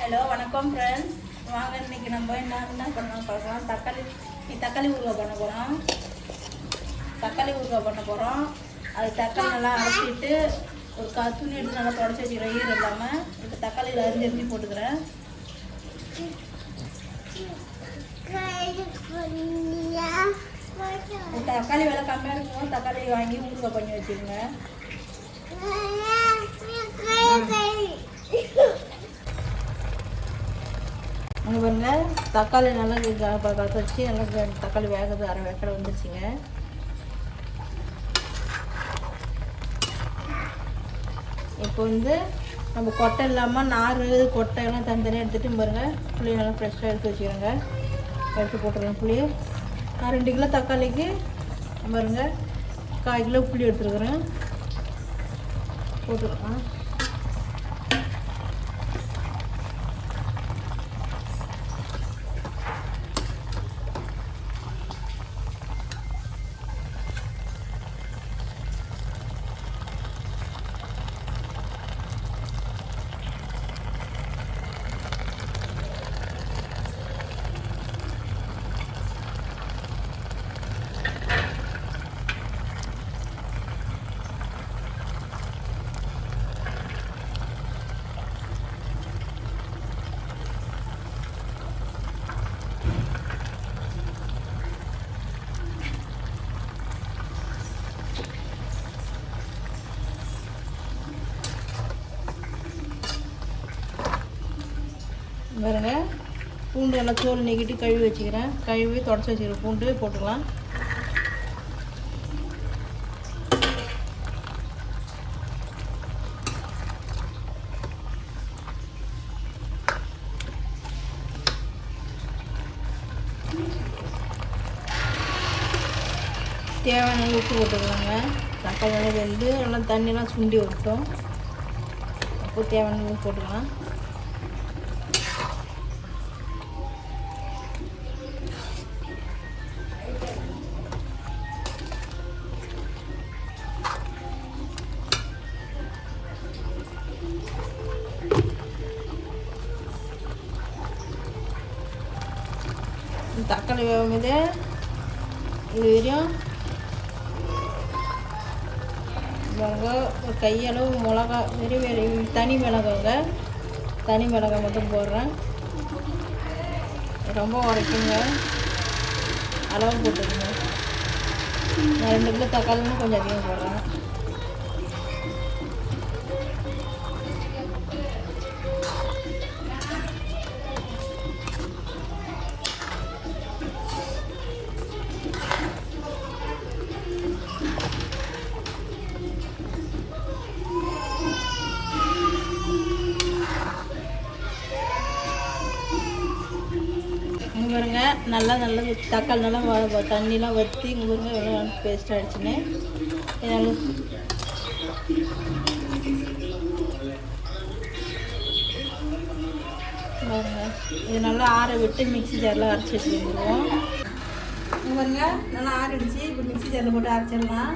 Hello வணக்கம் friends. வாங்க இன்னைக்கு நம்ம என்ன பண்ணலாம் பார்க்கலாம். தக்காளி ஊறுகாய் பண்ண போகிறோம். அது தக்காளி நல்லா அரைச்சிட்டு ஒரு துணி எடுத்து நல்லா தொடச்சி வச்சுக்கிறேன் ஈரம் இல்லாமல். இப்போ தக்காளியில் அரிஞ்சு போட்டுக்கிறேன். தக்காளி விலை கம்மியாக இருக்கும்போது தக்காளி வாங்கி ஊறுகாய் பண்ணி வச்சுருங்க. அங்கே பாருங்க, தக்காளி நல்லா கலக்க வச்சு நல்லா தக்காளி வேகிறது அரை வேக்கடை வந்துருச்சுங்க. இப்போ நம்ம கொட்டை இல்லாமல் நார் கொட்டை எல்லாம் தனித்தனியாக எடுத்துகிட்டு பாருங்கள். புளியை நல்லா ஃப்ரெஷ்ஷாக எடுத்து வச்சுக்கிறேங்க. எடுத்து போட்டுருங்க புளியை. நான் 2 கிலோ தக்காளிக்கு பாருங்க 1/4 கிலோ புளி எடுத்துருக்குறேன். போட்டுக்கலாம். பாருங்க, பூண்டு நல்லா தோல் நீக்கிட்டு கழுவி வச்சுக்கிறேன். கழுவி தொடச்சி வச்சுக்கிறேன். பூண்டு போட்டுக்கலாம். தேவையான உப்பு போட்டுக்கலாங்க. தக்காளி நல்லா வெந்து நல்லா தண்ணியெல்லாம் சுண்டி விட்டோம். அப்போ தேவையான உப்பு போட்டுக்கலாம். தக்காளி வேகும்போது இது வரையும் ஒரு கையளவு மிளகா தனி மிளகாய் மட்டும் போடுறேன். ரொம்ப உரைக்குங்க, அளவு போட்டுக்கோங்க. நான் 2 கிலோ தக்காளின்னு கொஞ்சம் அதிகம் போடுறேன். பாருங்க, நல்லா தக்காளி நல்லா தண்ணிலாம் வற்றி இங்கே பாருங்க எவ்வளோ பேஸ்ட் ஆகிடுச்சுன்னு. பாருங்க, இது நல்லா ஆற விட்டு மிக்ஸி ஜாரில் அரைச்சி வச்சுருவோம். இங்கே பாருங்க நல்லா ஆறிடுச்சு. இப்போ மிக்ஸி ஜாரில் போட்டு அரைச்சிடலாம்.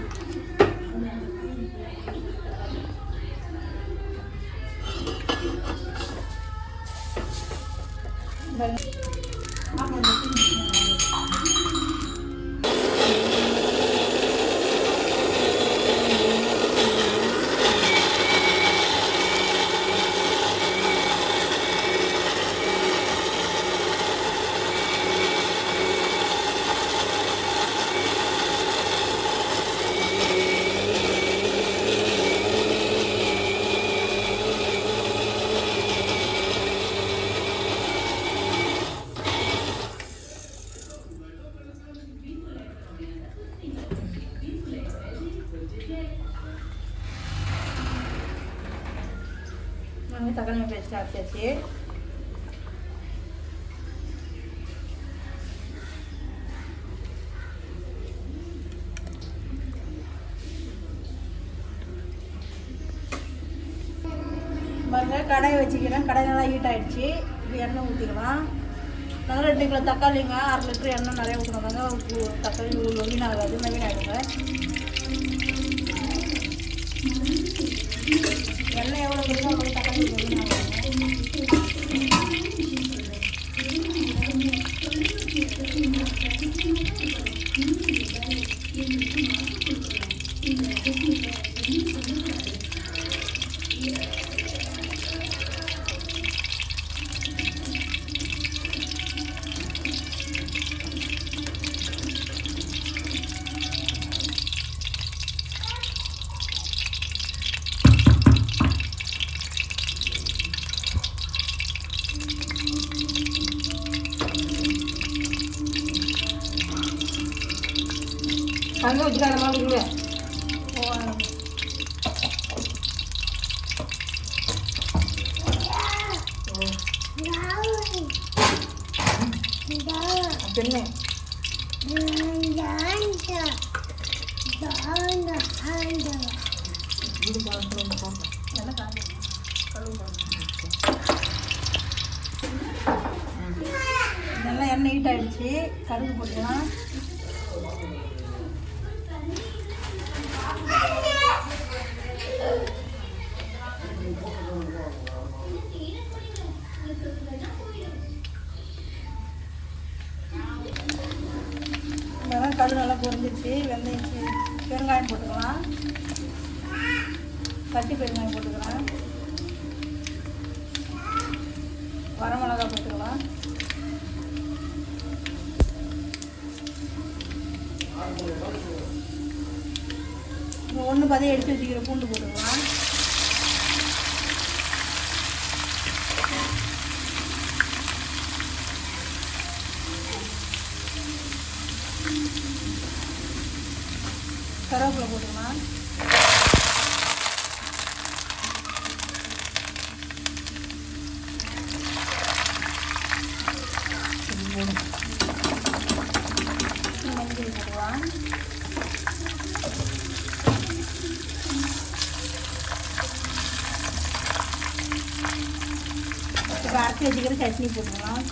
தக்காளி பேஸ்ட் அரைச்சாச்சு. பாருங்க, கடாயை வச்சுக்கிறேன். கடாய் நல்லா ஹீட் ஆகிடுச்சு. இப்போ எண்ணெய் ஊற்றிக்கலாம். நல்லா 2 கிலோ தக்காளிங்க, 1/2 லிட்டர் எண்ணெய் நிறைய ஊற்றணுங்க. தக்காளி வீணாகாது, வீணாகிடுங்க. எண்ணெய் எவ்வளோ இருக்கோ அவ்வளோ தக்காளி வீணாகாது. தங்க வச்சுக்காத மாதிரி கூட பெண்ணு நல்லா எண்ணெய் ஹீட் ஆகிடுச்சு. கடுகு போட்டுக்கலாம். கடுகு நல்லா பொரிஞ்சிச்சு. வெந்தயம் பெருங்காயம் போட்டுக்கலாம். கட்டி பெருங்காயம் போட்டுக்கலாம். வரமிளகாய் போட்டுக்கலாம். ஒன்று பாதி எடுத்து வச்சுக்கிற பூண்டு போட்டுக்கலாம். கருவேப்பிலை போட்டுக்கலாம். மஞ்சள் போட்டுக்கலாம். இப்போ அரைச்சி வச்சுக்கிற சட்னி போட்டுக்கலாம்.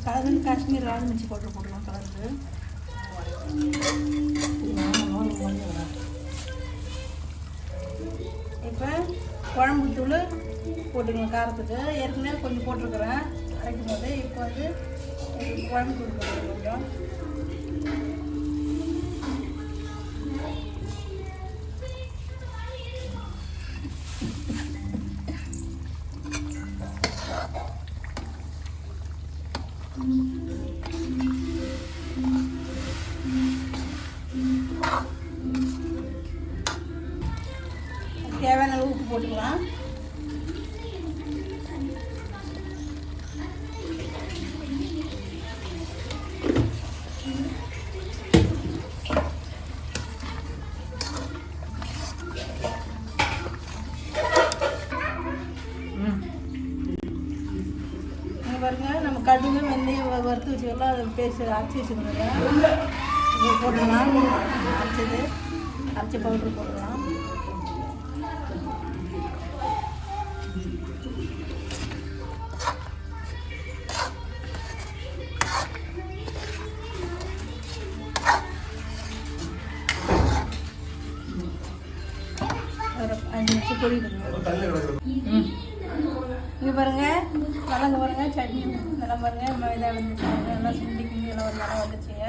கலருக்கு காஷ்மீர் ராணி மிர்ச்சி பவுடர் போடலாம். கலருக்கு இப்போ குழம்பு தூள் போட்டுக்கலாம். காரத்துக்கு ஏற்கனவே கொஞ்சம் போட்டிருக்கிறேன் அரைக்கும் போது. இப்போ வந்து குழம்பு தூள் போட்டுக்கலாம் கொஞ்சம். தேவையான அளவு உப்பு போட்டுக்கலாம். பாருங்க, நம்ம கடுகு வெந்தயம் வறுத்து வச்சுக்கலாம். அதை பேசி அரைச்சி வச்சுக்கோங்க. இது போட்டுக்கலாம். அரைச்ச பவுடர் போடலாம். ஒரு 5 நிமிஷம் பொரியுதுங்க. இங்கே பாருங்கள், நல்லா பாருங்கள் சட்னி நல்லா பாருங்கள். இதாக வந்துச்சு நல்லா சுண்டிக்கு எல்லாம் நல்லா வந்துச்சுங்க.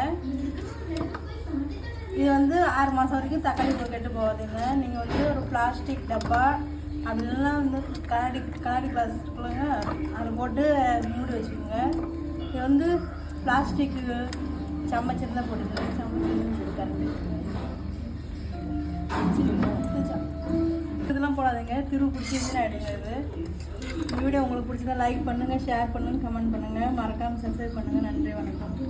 இது வந்து 6 மாதம் வரைக்கும் தக்காளி பூ கெட்டு போகாதுங்க. நீங்கள் வந்து ஒரு பிளாஸ்டிக் டப்பா அப்படிலாம் வந்து கண்ணாடி கிளாஸ் இருக்குல்லங்க, அதில் போட்டு மூடி வச்சுக்கோங்க. இது வந்து பிளாஸ்டிக்கு சம்மச் இருந்தால் போட்டுக்கோங்க. சம்மச் கரண்டி இதெல்லாம் போடாதீங்க. திரு பிடிச்சிருந்துன்னு ஆகிடுங்க. இது வீடியோ உங்களுக்கு பிடிச்சதா லைக் பண்ணுங்கள், ஷேர் பண்ணுங்கள், கமெண்ட் பண்ணுங்கள். மறக்காமல் சப்ஸ்கிரைப் பண்ணுங்கள். நன்றி, வணக்கம்.